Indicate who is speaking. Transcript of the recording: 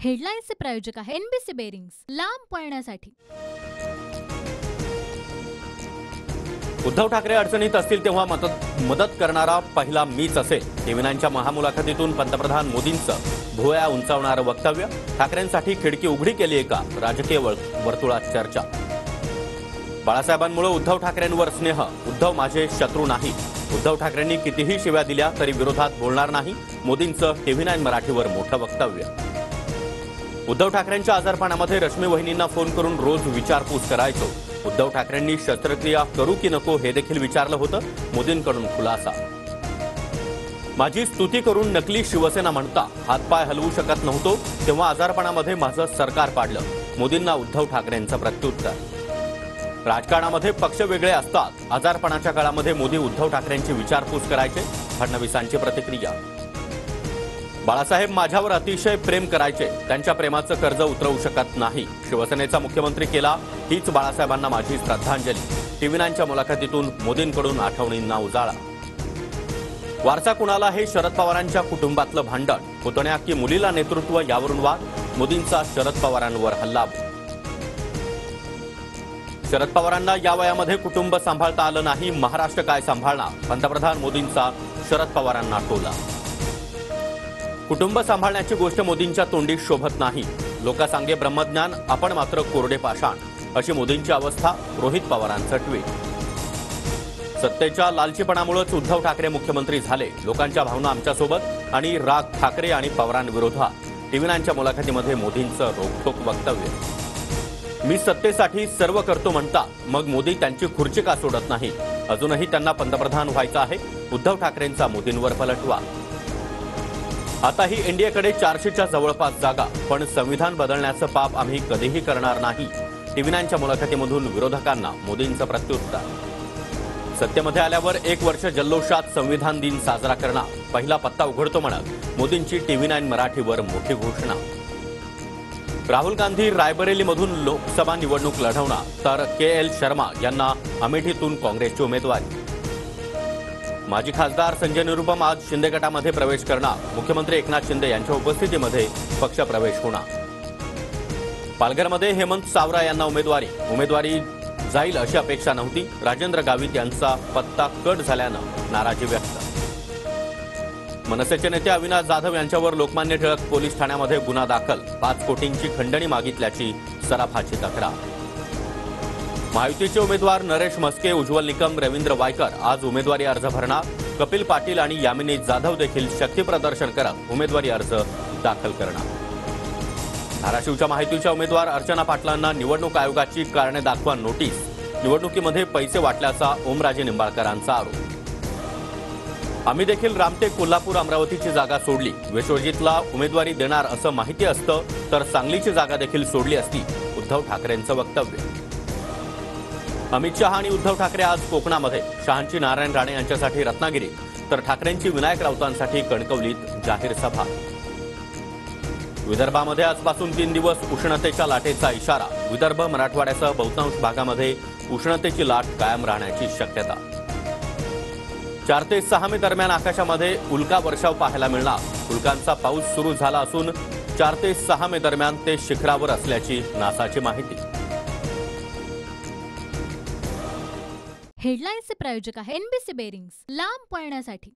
Speaker 1: हेडलाईन्सचे प्रायोजक आहे NBC bearings, लांब पळण्यासाठी।
Speaker 2: उद्धव ठाकरे अडचणीत असतील तेव्हा मदत करणारा पहिला मीच असेल। टीव्हीनांच्या महामुलाखतीतून पंतप्रधान मोदींचं भुवया उंचावणारं वक्तव्य। ठाकरेंसाठी खिडकी उघडी केली आहे का? राजकीय वर्तुळात चर्चा। बाळासाहेबांमुळे उद्धव ठाकरेंवर स्नेह, उद्धव माझे शत्रू नाही। उद्धव ठाकरेंनी कितीही शिव्या दिल्या तरी विरोधात बोलणार नाही। मोदींचं TV9 मराठीवर मोठं वक्तव्य। उद्धव ठाकरेंच्या आजारपणामध्ये रश्मी वहिनींना फोन करून रोज विचारपूस करायचो। उद्धव ठाकरेंनी शस्त्रक्रिया करू की नको हे देखील विचारलं होतं। मोदींकडून खुलासा। माझी स्तुती करून नकली शिवसेना म्हणता हातपाय हलवू शकत नव्हतो तेव्हा आजारपणामध्ये माझं सरकार पाडलं। मोदींना उद्धव ठाकरेंचं प्रत्युत्तर। राजकारणामध्ये पक्ष वेगळे असतात, आजारपणाच्या काळामध्ये मोदी उद्धव ठाकरेंची विचारपूस करायचे। फडणवीसांची प्रतिक्रिया। बाळासाहेब माझ्यावर अतिशय प्रेम करायचे, त्यांच्या प्रेमाचं कर्ज उतरवू शकत नाही। शिवसेनेचा मुख्यमंत्री केला, हीच बाळासाहेबांना माझी श्रद्धांजली। TV9च्या मुलाखतीतून मोदींकडून आठवणींना उजाळा। वारसा कुणाला हे शरद पवारांच्या कुटुंबातलं भांडण। पुतण्या की मुलीला नेतृत्व यावरून वाद। मोदींचा शरद पवारांवर हल्ला। शरद पवारांना या वयामध्ये कुटुंब सांभाळता आलं नाही, महाराष्ट्र काय सांभाळणार? पंतप्रधान मोदींचा शरद पवारांना टोला। कुटुंब सांभाळण्याची गोष्ट मोदींच्या तोंडी शोभत नाही। लोकांसांगे ब्रह्मज्ञान, आपण मात्र कोरडे पाषाण, अशी मोदींची अवस्था। रोहित पवारांचं ट्विट। सत्तेच्या लालचीपणामुळेच उद्धव ठाकरे मुख्यमंत्री झाले। लोकांच्या भावना आमच्यासोबत आणि राग ठाकरे आणि पवारांविरोधात। TV9च्या मुलाखतीमध्ये मोदींचं रोखठोक वक्तव्य। मी सत्तेसाठी सर्व करतो म्हणता, मग मोदी त्यांची खुर्ची का सोडत नाही? अजूनही त्यांना पंतप्रधान व्हायचं आहे। उद्धव ठाकरेंचा मोदींवर पलटवार। आताही एनडीएकडे 400च्या जवळपास जागा, पण संविधान बदलण्याचं पाप आम्ही कधीही करणार नाही। TV9च्या मुलाखतीमधून विरोधकांना मोदींचं प्रत्युत्तर। सत्तेमध्ये आल्यावर 1 वर्ष जल्लोषात संविधान दिन साजरा करणार, पहिला पत्ता उघडतो म्हणत मोदींची TV9 मराठीवर मोठी घोषणा। राहुल गांधी रायबरेलीमधून लोकसभा निवडणूक लढवणार, तर KL शर्मा यांना अमेठीतून काँग्रेसची उमेदवारी। माजी खासदार संजय निरुपम आज शिंदे गटामध्ये प्रवेश करणार। मुख्यमंत्री एकनाथ शिंदे यांच्या उपस्थितीमध्ये पक्षप्रवेश होणार। पालघरमध्ये हेमंत सावरा यांना उमेदवारी जाईल अशी अपेक्षा नव्हती। राजेंद्र गावित यांचा पत्ता कट झाल्यानं नाराजी व्यक्त। मनसेचे नेते अविनाश जाधव यांच्यावर लोकमान्य टिळक पोलीस ठाण्यामध्ये गुन्हा दाखल। 5 कोटींची खंडणी मागितल्याची सराफाची तक्रार। महायुतीचे उमेदवार नरेश म्हस्के, उज्ज्वल निकम, रवींद्र वायकर आज उमेदवारी अर्ज भरणार। कपिल पाटील आणि यामिनी जाधव देखील शक्तीप्रदर्शन करत उमेदवारी अर्ज दाखल करणार। धाराशिवच्या महायुतीच्या उमेदवार अर्चना पाटलांना निवडणूक आयोगाची कारणे दाखवा नोटीस। निवडणुकीमध्ये पैसे वाटल्याचा ओमराजे निंबाळकरांचा आरोप। आम्ही देखील रामटेक, कोल्हापूर, अमरावतीची जागा सोडली। विश्वजितला उमेदवारी देणार असं माहिती असतं तर सांगलीची जागा देखील सोडली असती। उद्धव ठाकरेंचं वक्तव्य। अमित शहा आणि उद्धव ठाकरे आज कोकणामध्ये। शहांची नारायण राणे यांच्यासाठी रत्नागिरीत, तर ठाकरेंची विनायक राऊतांसाठी कणकवलीत जाहीर सभा। विदर्भामध्ये आजपासून 3 दिवस उष्णतेच्या लाटेचा इशारा। विदर्भ, मराठवाड्यासह बहुतांश भागामध्ये उष्णतेची लाट कायम राहण्याची शक्यता। 4 ते 6 मे दरम्यान आकाशामध्ये उल्का वर्षाव पाहायला मिळणार। उल्कांचा पाऊस सुरू झाला असून 4 ते 6 मे दरम्यान ते शिखरावर असल्याची नासाची माहिती।
Speaker 1: हेडलाईन्सचे प्रायोजक आहे एनबीसी बेरिंग्स, लांब पळण्यासाठी।